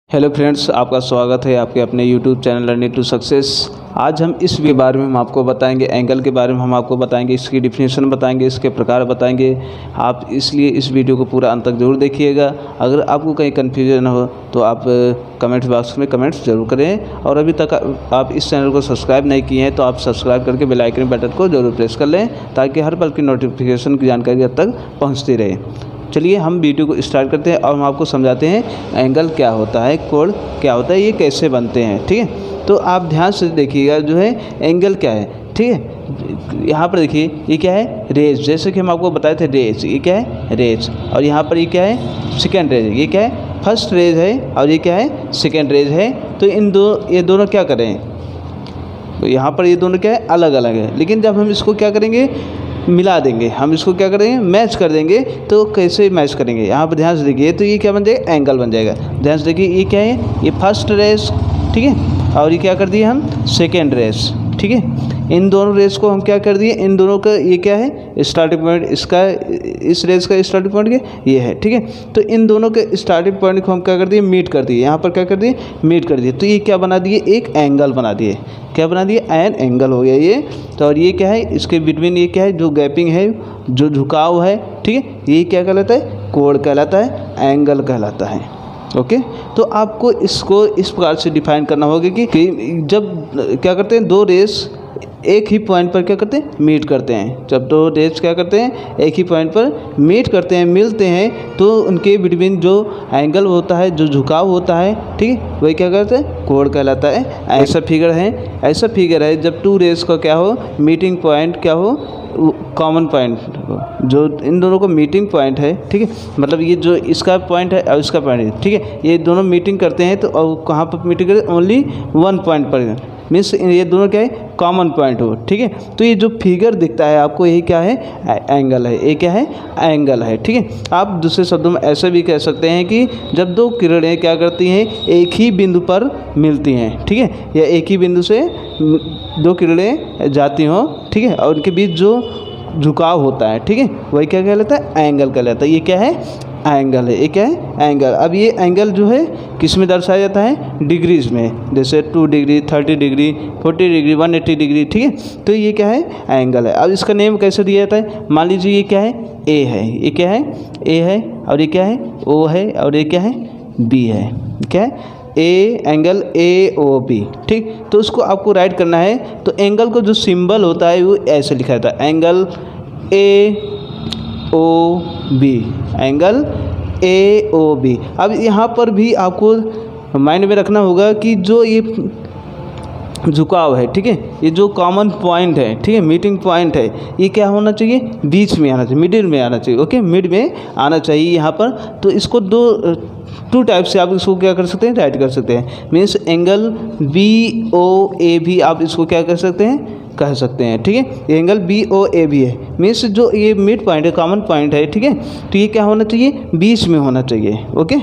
Hello friends, आपका स्वागत है आपके अपने YouTube channel learning to success. आज हम इस बारे में हम आपको बताएंगे, एंगल के बारे में हम आपको बताएंगे, इसकी डिफिनेशन बताएंगे, इसके प्रकार बताएंगे। आप इसलिए इस वीडियो को पूरा अंत तक जरूर देखिएगा। अगर आपको कहीं कन्फ्यूजन हो तो आप कमेंट बॉक्स में कमेंट्स जरूर करें। और अभी तक आप इस चैनल को सब्सक्राइब नहीं किए हैं तो आप सब्सक्राइब करके बेल आइकन बटन को जरूर प्रेस कर लें, ताकि हर पल की नोटिफिकेशन की जानकारी अब तक पहुँचती रहे। चलिए हम वीडियो को स्टार्ट करते हैं और हम आपको समझाते हैं एंगल क्या होता है, कोण क्या होता है, ये कैसे बनते हैं। ठीक है, तो आप ध्यान से देखिएगा जो है एंगल क्या है। ठीक है, यहाँ पर देखिए ये क्या है, रेज। जैसे कि हम आपको बताए थे रेज, ये क्या है रेज। और यहाँ पर ये क्या है, सेकेंड रेज। ये क्या है, फर्स्ट रेज है और ये क्या है, सेकेंड रेज है। तो ये दोनों क्या करें, तो यहाँ पर ये दोनों क्या है, अलग अलग है। लेकिन जब हम इसको क्या करेंगे, मिला देंगे, हम इसको क्या करेंगे, मैच कर देंगे। तो कैसे मैच करेंगे, यहाँ पर ध्यान से देखिए। तो ये क्या बन जाएगा, एंगल बन जाएगा। ध्यान से देखिए, ये क्या है, ये फर्स्ट रेस, ठीक है, और ये क्या कर दिए हम, सेकेंड रेस। ठीक है, इन दोनों रेस को हम क्या कर दिए, इन दोनों का ये क्या है, स्टार्टिंग पॉइंट, इसका इस रेस का स्टार्टिंग पॉइंट क्या ये है। ठीक है, तो इन दोनों के स्टार्टिंग पॉइंट को हम क्या कर दिए, मीट कर दिए। यहाँ पर क्या कर दिए, मीट कर दिए। तो ये क्या बना दिए, एक एंगल बना दिए। क्या बना दिए, एन एंगल हो गया ये। तो और ये क्या है, इसके बिटवीन ये क्या है, जो गैपिंग है, जो झुकाव है, ठीक है, ये क्या कहलाता है, कोण कहलाता है, एंगल कहलाता है। ओके, तो आपको इसको इस प्रकार से डिफाइन करना होगा कि जब क्या करते हैं, दो रेस एक ही पॉइंट पर क्या करते हैं, मीट करते हैं। जब दो रेस क्या करते हैं, एक ही पॉइंट पर मीट करते हैं, मिलते हैं, तो उनके बिटवीन जो एंगल होता है, जो झुकाव होता है, ठीक है, वही क्या करते हैं, कोण कहलाता है। ऐसा फिगर है जब टू रेस का क्या हो, मीटिंग पॉइंट क्या हो, कॉमन पॉइंट, जो इन दोनों को मीटिंग पॉइंट है। ठीक है, मतलब ये जो इसका पॉइंट है और इसका पॉइंट है, ठीक है, ये दोनों मीटिंग करते हैं। तो और कहाँ पर मीटिंग करते हैं, ओनली वन पॉइंट पर, मीन्स ये दोनों क्या है, कॉमन पॉइंट हो। ठीक है, तो ये जो फिगर दिखता है आपको, यही क्या है, एंगल है। ये क्या है, एंगल है। ठीक है, आप दूसरे शब्दों में ऐसे भी कह सकते हैं कि जब दो किरणें क्या करती हैं, एक ही बिंदु पर मिलती हैं, ठीक है, या एक ही बिंदु से दो किरणें जाती हों, ठीक है, और उनके बीच जो झुकाव होता है, ठीक है, वही क्या कहलाता है, एंगल कहलाता है। ये क्या है, एंगल है। ये क्या है, एंगल। अब ये एंगल जो है किस में दर्शाया जाता है, डिग्रीज में, जैसे 2 डिग्री, 30 डिग्री, 40 डिग्री, 180 डिग्री। ठीक है, तो ये क्या है, एंगल है। अब इसका नेम कैसे दिया जाता है, मान लीजिए ये क्या है, ए है, ये क्या है, ए है, और ये क्या है, ओ है, और ये क्या है, बी है। क्या है, ए, एंगल ए ओ बी। ठीक, तो उसको आपको राइट करना है। तो एंगल को जो सिंबल होता है वो ऐसे लिखा जाता है, angle A O B, angle A O B. अब यहाँ पर भी आपको माइंड में रखना होगा कि जो ये झुकाव है, ठीक है, ये जो कॉमन पॉइंट है, ठीक है, मीटिंग पॉइंट है, ये क्या होना चाहिए, बीच में आना चाहिए, मिडिल में आना चाहिए। ओके, मिड में आना चाहिए यहाँ पर। तो इसको टू टाइप से आप इसको क्या कर सकते हैं, राइट कर सकते हैं। मीन्स एंगल बी ओ ए भी आप इसको क्या कर सकते हैं, कह सकते हैं। ठीक है, ये एंगल बी ओ ए भी है। मीन्स जो ये मिड पॉइंट है, कॉमन पॉइंट है, ठीक है, तो ये क्या होना चाहिए, बीच में होना चाहिए। ओके,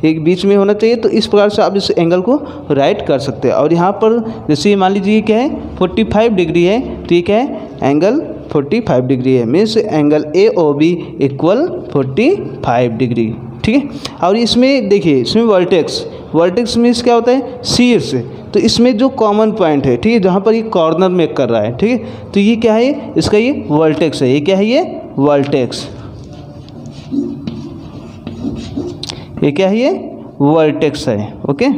एक बीच में होना चाहिए। तो इस प्रकार से आप इस एंगल को राइट कर सकते हैं। और यहाँ पर जैसे मान लीजिए क्या है, 45 डिग्री है, तो ये क्या है, एंगल 45 डिग्री है। Means angle A O B equal 45 degree. ठीक है, और इसमें देखिए, इसमें वर्टेक्स मीन्स क्या होता है, शीर्ष। तो इसमें जो कॉमन पॉइंट है, ठीक है, जहाँ पर ये कॉर्नर मेक कर रहा है, ठीक है, तो ये क्या है, इसका ये वर्टेक्स है। ये क्या है, ये वर्टेक्स। ये क्या है, ये वर्टेक्स है। ओके,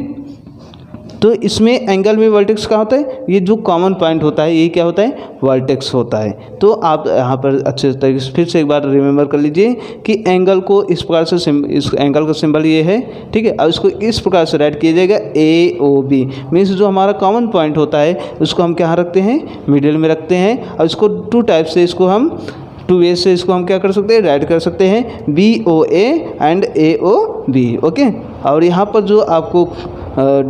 तो इसमें एंगल में वर्टेक्स क्या होता है, ये जो कॉमन पॉइंट होता है, ये क्या होता है, वर्टेक्स होता है। तो आप यहाँ पर अच्छे तरीके से फिर से एक बार रिमेंबर कर लीजिए कि एंगल को इस प्रकार से, इस एंगल का सिंबल ये है, ठीक है, और इसको इस प्रकार से राइट किया जाएगा, ए ओ बी। मीन्स जो हमारा कॉमन पॉइंट होता है उसको हम क्या रखते हैं, मिडिल में रखते हैं। और इसको टू टाइप से, इसको हम टू वे से इसको हम क्या कर सकते हैं, राइट कर सकते हैं, B O A and A O B. Okay, और यहाँ पर जो आपको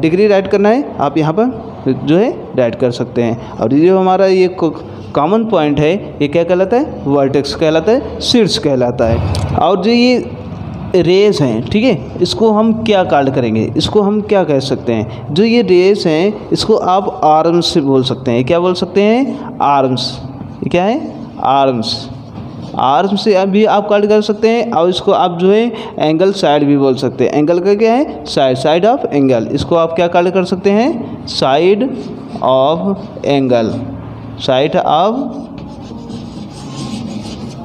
डिग्री राइट करना है, आप यहाँ पर जो है राइट कर सकते हैं। और ये जो हमारा ये कॉमन पॉइंट है, ये क्या कहलाता है, वर्टेक्स कहलाता है, शीर्ष कहलाता है। और जो ये रेस हैं, ठीक है, इसको हम क्या कॉल करेंगे, इसको हम क्या कह सकते हैं, जो ये रेस हैं इसको आप आर्म्स से बोल सकते हैं। क्या बोल सकते हैं, आर्म्स। ये क्या है, आर्म्स। आर्म से भी आप काल्ट कर सकते हैं, और इसको आप जो है एंगल साइड भी बोल सकते हैं। एंगल का क्या है? Side, side of angle. इसको आप क्या काल्ट कर सकते हैं? Side of angle, side of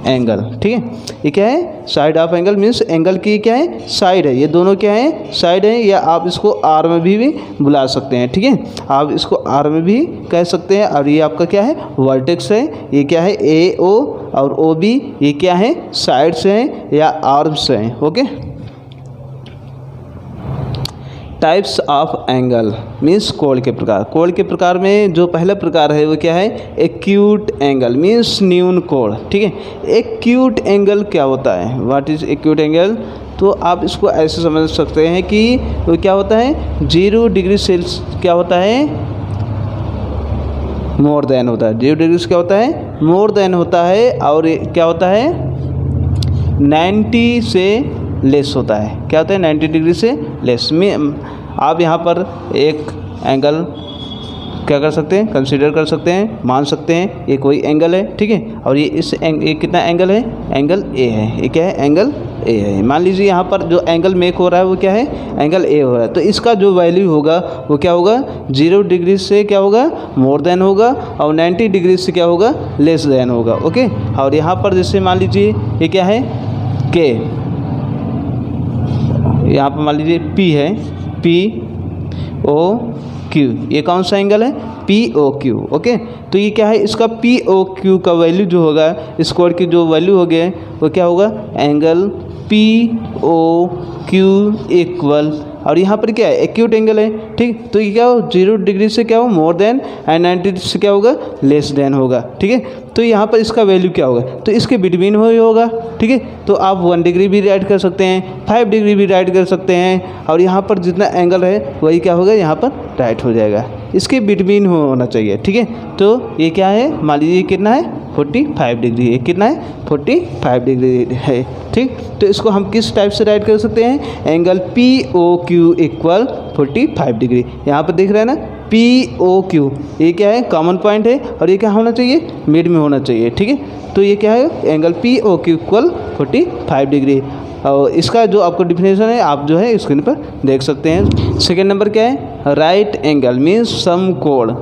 angle. ठीक है, ये क्या है? Side of angle means angle की क्या है? साइड है। ये दोनों क्या है? साइड है। या आप इसको आर्म भी बुला सकते हैं। ठीक है, आप इसको आर्म भी कह सकते हैं। और ये आपका क्या है? वर्टेक्स है। ये क्या है? ए ओ और ओ बी, ये क्या है? साइड्स हैं या आर्म्स हैं। Okay. Types of angle means कोण के प्रकार। कोण के प्रकार में जो पहला प्रकार है वो क्या है? एक्यूट एंगल मीन्स न्यून कोण। ठीक है, एक्यूट एंगल क्या होता है? What is acute angle? तो आप इसको ऐसे समझ सकते हैं कि वो क्या होता है? 0 डिग्री सेल्सियस क्या होता है? मोर देन होता है। 0 डिग्री से क्या होता है? मोर देन होता है। और क्या होता है? 90 से लेस होता है। क्या होता है? 90 डिग्री से लेस में आप यहाँ पर एक एंगल क्या कर सकते हैं? कंसीडर कर सकते हैं, मान सकते हैं ये कोई एंगल है। ठीक है, और ये कितना एंगल है? एंगल ए है। ये क्या है? एंगल ए है। मान लीजिए यहाँ पर जो एंगल मेक हो रहा है वो क्या है? एंगल ए हो रहा है। तो इसका जो वैल्यू होगा वो क्या होगा? 0 डिग्री से क्या होगा? मोर देन होगा, और 90 डिग्री से क्या होगा? लेस देन होगा। ओके। और यहाँ पर जैसे मान लीजिए ये क्या है? के, यहाँ पर मान लीजिए P है, POQ, ये कौन सा एंगल है? POQ। ओके, तो ये क्या है? इसका POQ का वैल्यू जो होगा, इस कोण की जो वैल्यू हो गया वो क्या होगा? एंगल POQ इक्वल, और यहाँ पर क्या है? एक्यूट एंगल है। ठीक, तो ये क्या हो? 0 डिग्री से क्या हो? मोर देन, एंड 90 से क्या होगा? लेस देन होगा। ठीक है, तो यहाँ पर इसका वैल्यू क्या होगा? तो इसके बिटवीन ही होगा। ठीक है, तो आप 1 डिग्री भी राइट कर सकते हैं, 5 डिग्री भी राइट कर सकते हैं, और यहाँ पर जितना एंगल है वही क्या होगा? यहाँ पर राइट हो जाएगा। इसके बिटवीन होना चाहिए। ठीक है, तो ये क्या है? मान लीजिए कितना है? 45 डिग्री है। कितना है? 45 डिग्री है। ठीक, तो इसको हम किस टाइप से राइट कर सकते हैं? Angle POQ equal 45 degree. यहाँ पर दिख रहा है ना? POQ, ये क्या है? कॉमन पॉइंट है, और ये क्या होना चाहिए? मिड में होना चाहिए। ठीक है, तो ये क्या है? Angle POQ equal 45 degree. और इसका जो आपको डिफिनेशन है आप जो है स्क्रीन पर देख सकते हैं। सेकेंड नंबर क्या है? राइट एंगल मीन्स समकोण।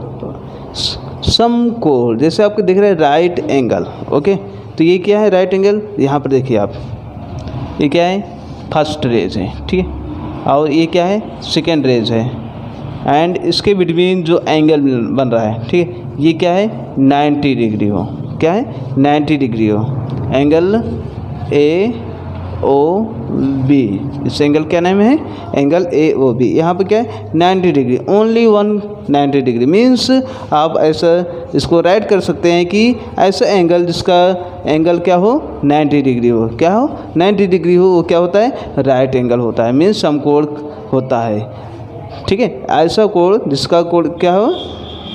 समकोण जैसे आपको दिख रहा है राइट एंगल। ओके, तो ये क्या है? Right angle. यहाँ पर देखिए आप, ये क्या है? फर्स्ट रेज है। ठीक है, और ये क्या है? सेकेंड रेज है, एंड इसके बिटवीन जो एंगल बन रहा है, ठीक है, ये क्या है? 90 डिग्री हो। क्या है? 90 डिग्री हो। एंगल AOB, इस एंगल क्या नाम है? Angle AOB। यहाँ पर क्या है? 90 डिग्री, ओनली 90 डिग्री मीन्स आप ऐसा इसको राइट कर सकते हैं कि ऐसा एंगल जिसका एंगल क्या हो? 90 डिग्री हो। क्या हो? 90 डिग्री हो, वो क्या होता है? राइट एंगल होता है, मीन्स समकोण होता है। ठीक है, ऐसा कोण जिसका कोण क्या हो?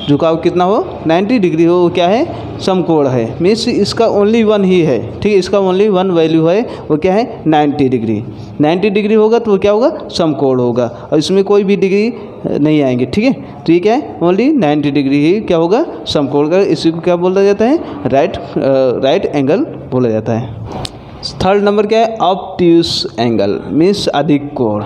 झुकाव कितना हो? 90 डिग्री हो, वो क्या है? समकोण है। मीन्स इसका ओनली 1 ही है। ठीक है, इसका ओनली 1 वैल्यू है, वो क्या है? 90 डिग्री। 90 डिग्री होगा तो वो क्या होगा? समकोण होगा, और इसमें कोई भी डिग्री नहीं आएंगे। ठीक है, तो ये क्या है? ओनली 90 डिग्री ही क्या होगा? समकोण का। इसी को क्या बोला जाता है? राइट एंगल बोला जाता है। थर्ड नंबर क्या है? ऑब्ट्यूस एंगल मीन्स अधिक कोण।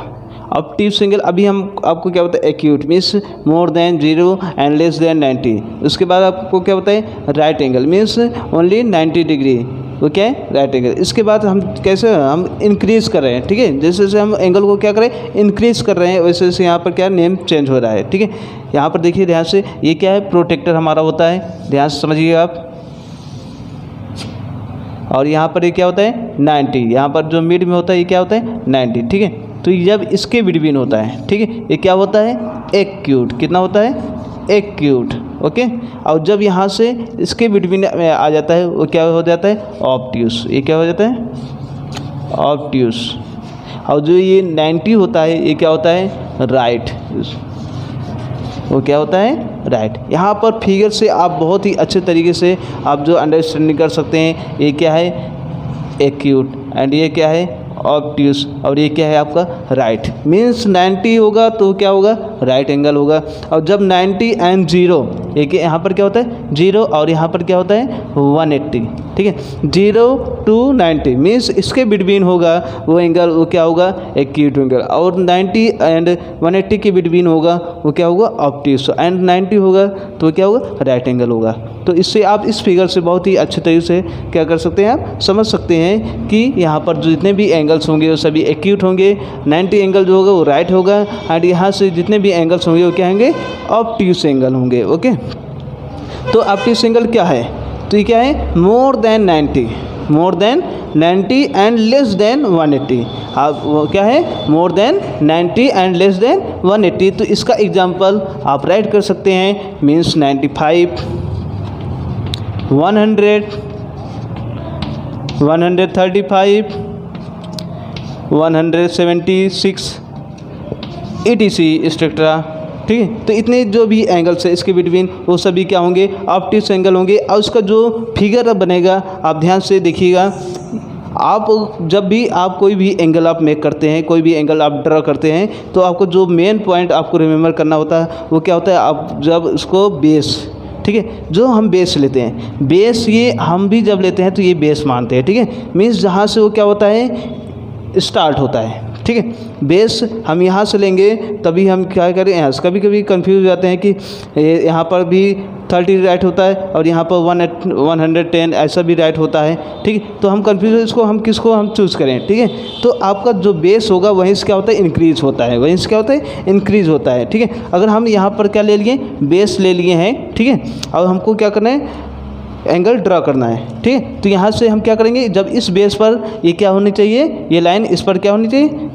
ऑब्ट्यूस एंगल अभी हम आपको क्या होता है? Acute means more than 0 and less than 90। उसके बाद आपको क्या होता है? Right angle means only 90 degree, वो क्या है? Right angle. इसके बाद हम कैसे हम इंक्रीज़ कर रहे हैं। ठीक है, जैसे जैसे हम एंगल को क्या करें? इंक्रीज़ कर रहे हैं, वैसे वैसे यहाँ पर क्या नेम चेंज हो रहा है। ठीक है, यहाँ पर देखिए ध्यान से, ये क्या है? प्रोटेक्टर हमारा होता है, ध्यान से समझिए आप। और यहाँ पर ये क्या होता है? 90। यहाँ पर जो मिड में होता है ये क्या होता है? 90। ठीक है, तो जब इसके बिटवीन होता है, ठीक है, ये क्या होता है? एक्यूट। कितना होता है? एक्यूट। ओके, और जब यहाँ से इसके बिटवीन आ जाता है वो क्या हो जाता है? ऑब्ट्यूस। ये क्या हो जाता है? ऑब्ट्यूस। और जो ये 90 होता है ये क्या होता है? राइट। वो क्या होता है? राइट। यहाँ पर फिगर से आप बहुत ही अच्छे तरीके से आप जो अंडरस्टैंडिंग कर सकते हैं, ये क्या है? एक्यूट, एंड ये क्या है? ऑब्ट्यूस, और ये क्या है आपका? राइट। मीन्स 90 होगा तो क्या होगा? राइट एंगल होगा। और जब 90 एंड 0 एक यहाँ पर क्या होता है 0 और यहाँ पर क्या होता है 180, ठीक है। 0 to 90 मीन्स इसके बिटवीन होगा वो एंगल, वो क्या होगा एक्यूट एंगल, और 90 एंड 180 के बिटवीन होगा वो क्या होगा ऑब्ट्यूस, एंड 90 होगा तो क्या होगा राइट एंगल होगा। तो इससे आप इस फिगर से बहुत ही अच्छे तरीके से क्या कर सकते हैं, आप समझ सकते हैं कि यहाँ पर जो जितने भी एंगल्स होंगे वो सभी एक्यूट होंगे, 90 एंगल जो होगा वो राइट होगा, एंड यहाँ से जितने भी एंगल्स होंगे वो क्या होंगे ऑब्ट्यूस एंगल होंगे। ओके, तो ऑब्ट्यूस एंगल क्या है, तो ये क्या है more than 90 and less than 180। आप वो क्या है more than 90 and less than 180। तो इसका एग्जांपल आप राइट कर सकते हैं, मीन्स 95, 100, 135, 176 etc एक्सेट्रा, ठीक है। तो इतने जो भी एंगल्स है इसके बिटवीन वो सभी क्या होंगे ऑब्ट्यूस एंगल होंगे। और उसका जो फिगर बनेगा आप ध्यान से देखिएगा, आप जब भी आप कोई भी एंगल आप मेक करते हैं, कोई भी एंगल आप ड्रा करते हैं, तो आपको जो मेन पॉइंट आपको रिमेंबर करना होता है वो क्या होता है, आप जब उसको बेस, ठीक है, जो हम बेस लेते हैं, बेस ये हम भी जब लेते हैं तो ये बेस मानते हैं, ठीक है। मीन्स जहाँ से वो क्या होता है स्टार्ट होता है, ठीक है। बेस हम यहाँ से लेंगे तभी हम क्या करें, यहाँ से कभी कभी कंफ्यूज हो जाते हैं कि यहाँ पर भी 30 राइट होता है और यहाँ पर 110 ऐसा भी राइट होता है, ठीक है। तो हम कंफ्यूज, इसको हम किसको हम चूज़ करें, ठीक है। तो आपका जो बेस होगा वहीं से क्या होता है इंक्रीज़ होता है, वहीं से क्या होता है इंक्रीज़ होता है, ठीक है। अगर हम यहाँ पर क्या ले लिए बेस ले लिए हैं, ठीक है, और हमको क्या करना है एंगल ड्रा करना है, ठीक है। तो यहाँ से हम क्या करेंगे, जब इस बेस पर ये क्या होनी चाहिए, ये लाइन इस पर क्या होनी चाहिए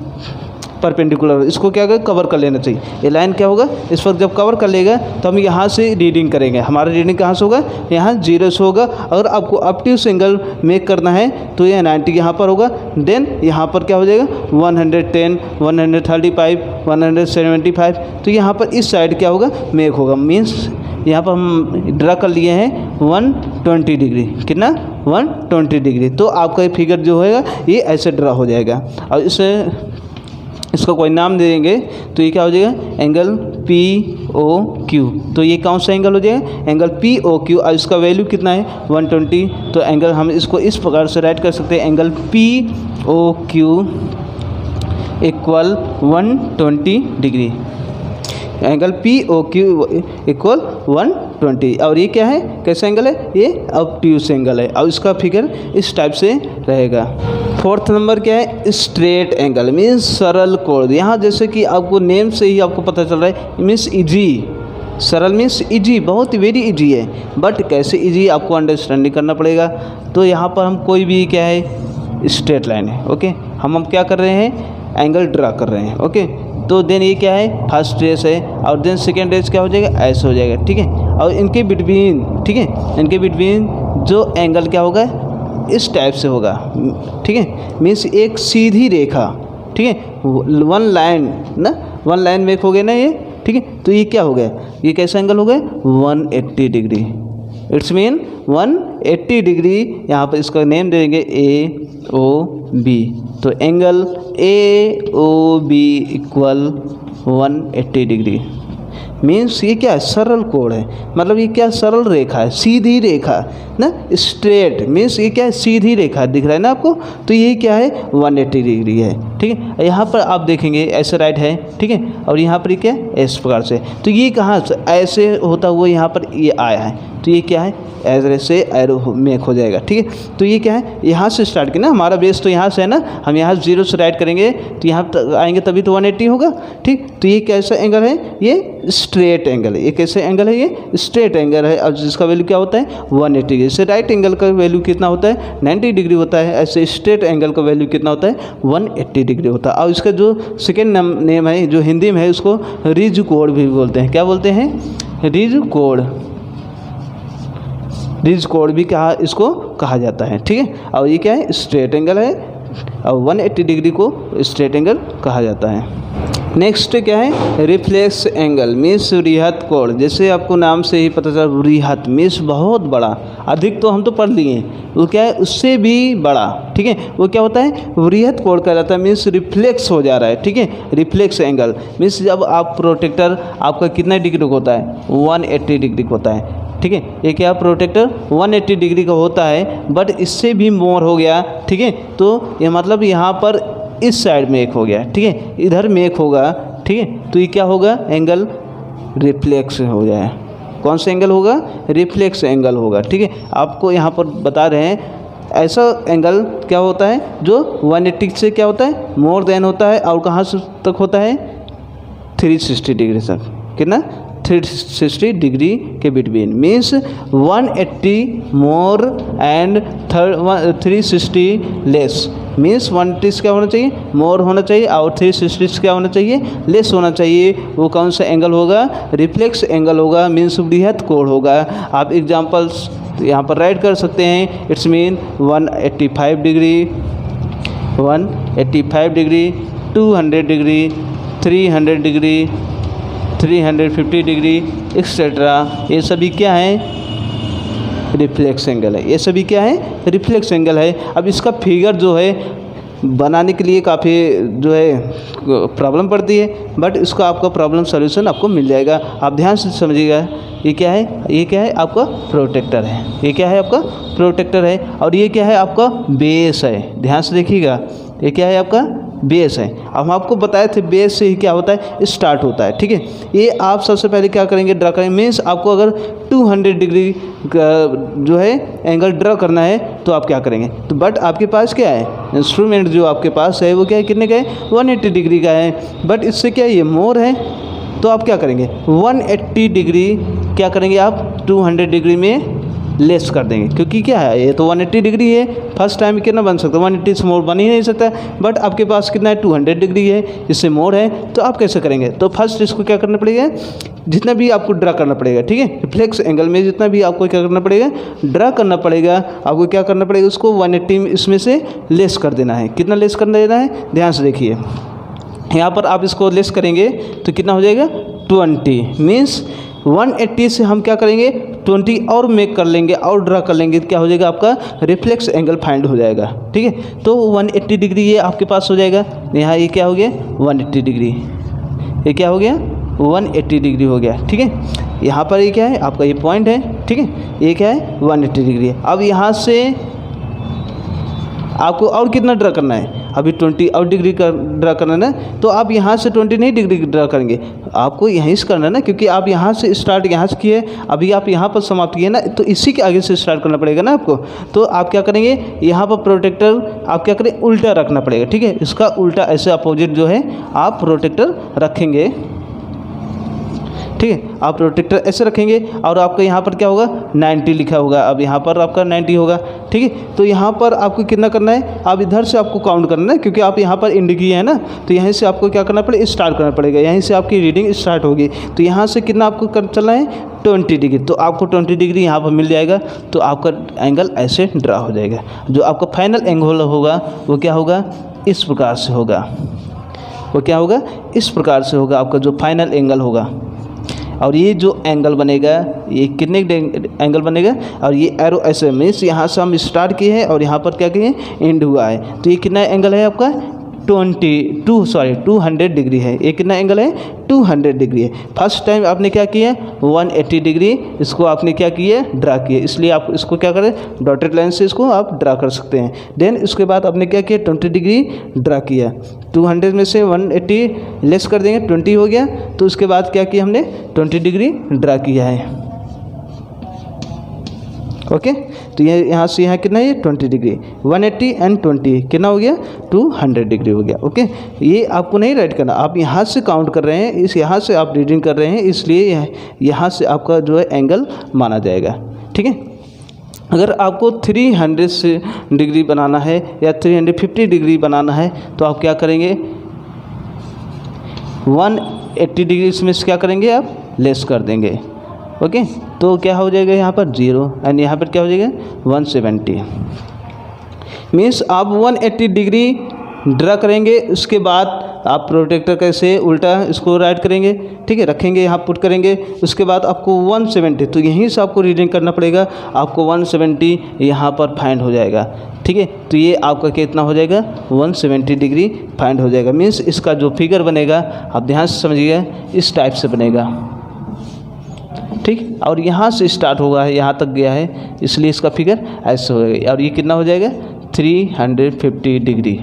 परपेंडिकुलर, इसको क्या करें कवर कर लेना चाहिए। ये लाइन क्या होगा इस पर जब कवर कर लेगा तो हम यहाँ से रीडिंग करेंगे, हमारा रीडिंग कहाँ से होगा यहाँ 0 से होगा। अगर आपको ऑब्ट्यूस एंगल मेक करना है तो ये 90 यहाँ पर होगा, देन यहाँ पर क्या हो जाएगा 110, 135, 175। तो यहाँ पर इस साइड क्या होगा मेक होगा, मीन्स यहाँ पर हम ड्रा कर लिए हैं 120 डिग्री, कितना 120 डिग्री। तो आपका ये फिगर जो होएगा ये ऐसे ड्रा हो जाएगा। और इसे इसका कोई नाम दे देंगे तो ये क्या हो जाएगा एंगल POQ। तो ये कौन सा एंगल हो जाएगा एंगल POQ, और इसका वैल्यू कितना है 120। तो एंगल हम इसको इस प्रकार से राइट कर सकते हैं, angle POQ equal 120 degree, angle POQ equal 120। और ये क्या है कैसा एंगल है, ये ऑब्ट्यूस एंगल है, और इसका फिगर इस टाइप से रहेगा। फोर्थ नंबर क्या है स्ट्रेट एंगल, मीन्स सरल कोण। यहाँ जैसे कि आपको नेम से ही आपको पता चल रहा है मीन्स इजी, सरल मीन्स इजी, बहुत वेरी इजी है। बट कैसे इजी आपको अंडरस्टैंडिंग करना पड़ेगा। तो यहाँ पर हम कोई भी क्या है स्ट्रेट लाइन है, ओके, हम क्या कर रहे हैं एंगल ड्रा कर रहे हैं, ओके। तो देन ये क्या है फर्स्ट रेस है, और देन सेकेंड रेस क्या हो जाएगा ऐसे हो जाएगा, ठीक है। और इनके बिटवीन, ठीक है, इनके बिटवीन जो एंगल क्या होगा इस टाइप से होगा, ठीक है, मीन्स एक सीधी रेखा, ठीक है, वन लाइन ना, वन लाइन मेक हो गया ना ये, ठीक है। तो ये क्या हो गया, ये कैसा एंगल हो गया 180 डिग्री, इट्स मीन 180 डिग्री। यहाँ पर इसका नेम देंगे AOB। तो angle AOB equal 180 degree, means ये क्या है सरल कोण है, मतलब ये क्या सरल रेखा है, सीधी रेखा ना, स्ट्रेट मीन्स ये क्या है सीधी रेखा दिख रहा है ना आपको। तो ये क्या है 180 डिग्री है, ठीक है। यहाँ पर आप देखेंगे ऐसे राइट है, ठीक है, और यहाँ पर क्या है इस प्रकार से। तो ये कहाँ से ऐसे होता हुआ यहाँ पर ये आया है, तो ये क्या है ऐसे एरो मेक हो जाएगा, ठीक है। तो ये क्या है यहाँ से स्टार्ट किया ना, हमारा बेस तो यहाँ से है ना, हम यहाँ 0 से राइट करेंगे तो यहाँ आएंगे तभी तो 180 होगा, ठीक। तो ये कैसा एंगल है, ये स्ट्रेट एंगल है। ये कैसे एंगल है, ये स्ट्रेट एंगल है, और जिसका वैल्यू क्या होता है 180 डिग्री। जैसे राइट एंगल का वैल्यू कितना होता है 90 डिग्री होता है, ऐसे स्ट्रेट एंगल का वैल्यू कितना होता है 180 डिग्री होता है। और इसका जो सेकेंड नेम है जो हिंदी में है उसको रिज कोण भी बोलते हैं। क्या बोलते हैं रिज कोण, रिज कोण भी इसको कहा जाता है, ठीक है। और ये क्या है स्ट्रेट एंगल है, और 180 डिग्री को स्ट्रेट एंगल कहा जाता है। नेक्स्ट क्या है, रिफ्लेक्स एंगल मीन्स वृहत कोण। जैसे आपको नाम से ही पता चला, वृहत मीन्स बहुत बड़ा, अधिक तो हम तो पढ़ लिए, वो क्या है उससे भी बड़ा, ठीक है। वो क्या होता है, वृहत कोण कहलाता है, मीन्स रिफ्लेक्स हो जा रहा है, ठीक है। रिफ्लेक्स एंगल मीन्स जब आप प्रोटेक्टर आपका कितना डिग्री का होता है, 180 डिग्री का होता है, ठीक है। ये क्या प्रोटेक्टर 180 डिग्री का होता है, बट इससे भी मोर हो गया, ठीक है। तो ये मतलब यहाँ पर इस साइड में एक हो गया, ठीक है, इधर में एक होगा, ठीक है। तो ये क्या होगा, एंगल रिफ्लेक्स हो जाए। कौन सा एंगल होगा, रिफ्लेक्स एंगल होगा, ठीक है। आपको यहाँ पर बता रहे हैं ऐसा एंगल क्या होता है जो 180 से क्या होता है, मोर देन होता है, और कहाँ से तक होता है, 360 डिग्री तक। कितना, 360 डिग्री के between, means 180 more and 360 less. Means 180 क्या होना चाहिए, मोर होना चाहिए, और 360 क्या होना चाहिए, लेस होना चाहिए। वो कौन सा एंगल होगा, रिफ्लेक्स एंगल होगा, मीन्स वृहत कोण होगा। आप एग्जांपल्स यहाँ पर राइट कर सकते हैं। It's mean 185 degree, 185 degree, 200 degree, 300 degree, 350 degree etcetera. ये सभी क्या है, रिफ्लेक्स एंगल है। ये सभी क्या है, रिफ्लेक्स एंगल है। अब इसका फिगर जो है बनाने के लिए काफ़ी जो है प्रॉब्लम पड़ती है, बट इसका आपका प्रॉब्लम सॉल्यूशन आपको मिल जाएगा। आप ध्यान से समझिएगा। ये क्या है, ये क्या है आपका प्रोटेक्टर है, ये क्या है आपका प्रोटेक्टर है, और ये क्या है आपका बेस है। ध्यान से देखिएगा, ये क्या है आपका बेस है। अब हम आपको बताए थे बेस से ही क्या होता है, स्टार्ट होता है, ठीक है। ये आप सबसे पहले क्या करेंगे, ड्रा करेंगे। मीन्स आपको अगर 200 डिग्री जो है एंगल ड्रा करना है तो आप क्या करेंगे, तो बट आपके पास क्या है, इंस्ट्रूमेंट जो आपके पास है वो क्या है, कितने का है, 180 डिग्री का है, बट इससे क्या ये मोर है। तो आप क्या करेंगे, 180 डिग्री क्या करेंगे आप 200 डिग्री में लेस कर देंगे, क्योंकि क्या है ये तो 180 डिग्री है। फर्स्ट टाइम कितना बन सकता है, 180 से मोर बन ही नहीं सकता, बट आपके पास कितना है 200 डिग्री है, इससे मोर है। तो आप कैसे करेंगे, तो फर्स्ट इसको क्या करना पड़ेगा, जितना भी आपको ड्रा करना पड़ेगा, ठीक है। रिफ्लेक्स एंगल में जितना भी आपको क्या करना पड़ेगा, ड्रा करना पड़ेगा। आपको क्या करना पड़ेगा, उसको 180 इसमें से लेस कर देना है। कितना लेस कर देना है, ध्यान से देखिए। यहाँ पर आप इसको लेस करेंगे तो कितना हो जाएगा, 20। मीन्स 180 से हम क्या करेंगे, 20 और मेक कर लेंगे और ड्रा कर लेंगे, क्या हो जाएगा आपका रिफ्लेक्स एंगल फाइंड हो जाएगा, ठीक है। तो 180 डिग्री ये आपके पास हो जाएगा। यहाँ ये क्या हो गया 180 डिग्री, ये क्या हो गया 180 डिग्री हो गया, ठीक है। यहाँ पर ये क्या है आपका ये पॉइंट है, ठीक है। ये क्या है 180 डिग्री है। अब यहाँ से आपको और कितना ड्रा करना है, अभी 20 और डिग्री का ड्रा करना है ना, तो आप यहाँ से 20 नहीं डिग्री ड्रा करेंगे, आपको यहीं से करना है ना, क्योंकि आप यहाँ से स्टार्ट यहाँ से किए, अभी आप यहाँ पर समाप्त किए ना, तो इसी के आगे से स्टार्ट करना पड़ेगा ना आपको। तो आप क्या करेंगे, यहाँ पर प्रोटेक्टर आप क्या करें, उल्टा रखना पड़ेगा, ठीक है। इसका उल्टा ऐसे अपोजिट जो है आप प्रोटेक्टर रखेंगे, ठीक है। आप प्रोटेक्टर ऐसे रखेंगे और आपका यहाँ पर क्या होगा 90 लिखा होगा, अब यहाँ पर आपका 90 होगा, ठीक है। तो यहाँ पर आपको कितना करना है, अब इधर से आपको काउंट करना है, क्योंकि आप यहाँ पर इंड किए हैं ना, तो यहाँ से आपको क्या करना पड़ेगा, स्टार्ट करना पड़ेगा। यहीं से आपकी रीडिंग स्टार्ट होगी, तो यहाँ से कितना आपको चलना है 20 डिग्री। तो आपको 20 डिग्री यहाँ पर मिल जाएगा, तो आपका एंगल ऐसे ड्रा हो जाएगा। जो आपका फाइनल एंगल होगा वो क्या होगा, इस प्रकार से होगा। वो क्या होगा, इस प्रकार से होगा आपका जो फाइनल एंगल होगा। और ये जो एंगल बनेगा, ये कितने एंगल बनेगा, और ये एरो ऐसे मीन्स यहाँ से हम स्टार्ट किए हैं और यहाँ पर क्या किए एंड हुआ है, तो ये कितना एंगल है आपका 200 डिग्री है। ये कितना एंगल है 200 डिग्री है। फर्स्ट टाइम आपने क्या किया 180 डिग्री, इसको आपने क्या किया ड्रा किया, इसलिए आप इसको क्या करें डॉटेड लाइन से इसको आप ड्रा कर सकते हैं। देन इसके बाद आपने क्या किया 20 डिग्री ड्रा किया, 200 में से 180 लेस कर देंगे 20 हो गया, तो उसके बाद क्या किया हमने 20 डिग्री ड्रा किया है। ओके तो ये यहाँ से यहाँ कितना है 20 डिग्री, 180 एंड 20 कितना हो गया 200 डिग्री हो गया। ओके ये आपको नहीं राइट करना, आप यहाँ से काउंट कर रहे हैं, इस यहाँ से आप रीडिंग कर रहे हैं, इसलिए यहाँ से आपका जो है एंगल माना जाएगा। ठीक है, अगर आपको 300 डिग्री बनाना है या 350 डिग्री बनाना है तो आप क्या करेंगे 180 डिग्री इसमें से क्या करेंगे आप लेस कर देंगे। ओके तो क्या हो जाएगा यहाँ पर 0 एंड यहाँ पर क्या हो जाएगा 170। मीन्स आप 180 डिग्री ड्रा करेंगे, उसके बाद आप प्रोटेक्टर कैसे उल्टा इसको राइट करेंगे, ठीक है, रखेंगे यहाँ पुट करेंगे, उसके बाद आपको 170, तो यहीं से आपको रीडिंग करना पड़ेगा, आपको 170 यहाँ पर फाइंड हो जाएगा, ठीक है। तो ये आपका कितना हो जाएगा 170 डिग्री फाइंड हो जाएगा। मीन्स इसका जो फिगर बनेगा आप ध्यान से समझिएगा, इस टाइप से बनेगा, ठीक। और यहाँ से स्टार्ट होगा है, यहाँ तक गया है, इसलिए इसका फिगर ऐसे होगा। और ये कितना हो जाएगा 350 डिग्री,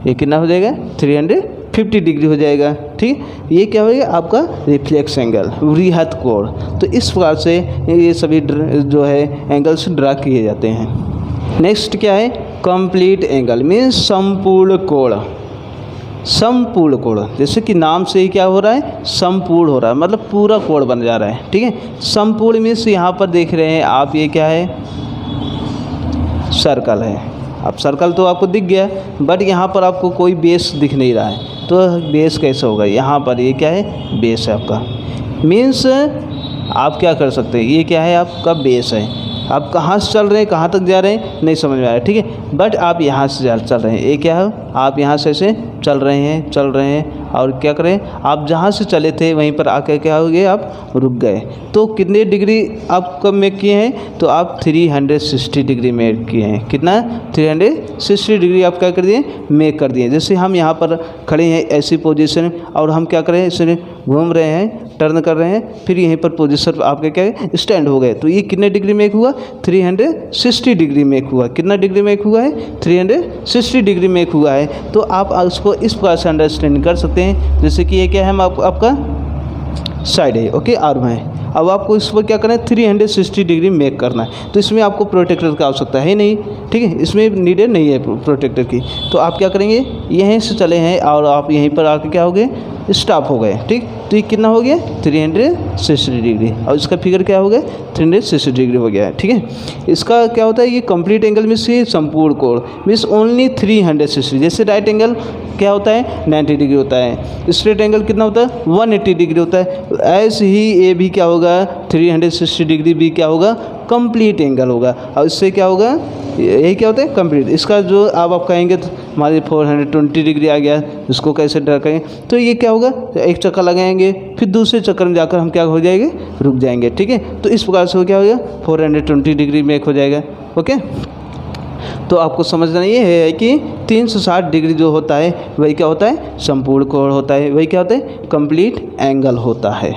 ये कितना हो जाएगा 350 डिग्री हो जाएगा, ठीक। ये क्या होगा आपका रिफ्लेक्स एंगल, वृहत कोण। तो इस प्रकार से ये सभी जो है एंगल्स ड्रा किए जाते हैं। नेक्स्ट क्या है कंप्लीट एंगल, मीन्स संपूर्ण कोण। संपूर्ण कोण, जैसे कि नाम से ही क्या हो रहा है संपूर्ण हो रहा है, मतलब पूरा कोण बन जा रहा है, ठीक है। संपूर्ण मीन्स यहाँ पर देख रहे हैं आप, ये क्या है सर्कल है। अब सर्कल तो आपको दिख गया, बट यहाँ पर आपको कोई बेस दिख नहीं रहा है, तो बेस कैसे होगा, यहाँ पर ये क्या है बेस है आपका। मीन्स आप क्या कर सकते हैं, ये क्या है आपका बेस है। आप कहाँ से चल रहे हैं, कहाँ तक जा रहे हैं नहीं समझ में आ रहा है, ठीक है, बट आप यहाँ से चल रहे हैं, ये क्या है आप यहाँ से ऐसे चल रहे हैं और क्या करें आप जहाँ से चले थे वहीं पर आकर क्या हो गए आप रुक गए। तो कितने डिग्री आप कब मेक किए हैं, तो आप 360 डिग्री मेक किए हैं। कितना 360 डिग्री आप क्या कर दिए मेक कर दिए। जैसे हम यहाँ पर खड़े हैं ऐसी पोजीशन, और हम क्या करें इसे घूम रहे हैं, टर्न कर रहे हैं, फिर यहीं पर पोजीशन आपके क्या स्टैंड हो गए। तो ये कितने डिग्री मेक हुआ 360 डिग्री मेक हुआ। कितना डिग्री मेक हुआ है 360 डिग्री मेक हुआ है। तो आप उसको इस प्रकार से अंडरस्टैंड कर सकते हैं, जैसे कि ये क्या है आपका साइड है, ओके, आर्म है। अब आपको इस पर क्या करना है 360 डिग्री मेक करना है। तो इसमें आपको प्रोटेक्टर की आवश्यकता है नहीं, ठीक है, इसमें नीडेड नहीं है प्रोटेक्टर की। तो आप क्या करेंगे यहीं से चले हैं और आप यहीं पर आके क्या हो गए स्टॉप हो गए, ठीक। तो ये कितना हो गया 360 डिग्री, और इसका फिगर क्या हो गया 360 डिग्री हो गया है, ठीक है। इसका क्या होता है ये कंप्लीट एंगल मीन्स ये संपूर्ण कोण मीन्स ओनली 360। जैसे राइट एंगल क्या होता है 90 डिग्री होता है, स्ट्रेट एंगल कितना होता है 180 डिग्री होता है। ऐसे ही ये भी क्या होगा 360 डिग्री भी क्या होगा कंप्लीट एंगल होगा। और इससे क्या होगा यही क्या होता है कंप्लीट। इसका जो अब आप कहेंगे तो हमारे 420 डिग्री आ गया, इसको कैसे ड्रा करेंगे, तो ये क्या होगा एक चक्कर लगाएंगे, फिर दूसरे चक्कर में जाकर हम क्या हो जाएंगे रुक जाएंगे, ठीक है। तो इस प्रकार से वो क्या हो गया 420 डिग्री मेक हो जाएगा, ओके। तो आपको समझना ये है कि 360 डिग्री जो होता है वही क्या होता है संपूर्ण कोण होता है, वही क्या होता है कंप्लीट एंगल होता है।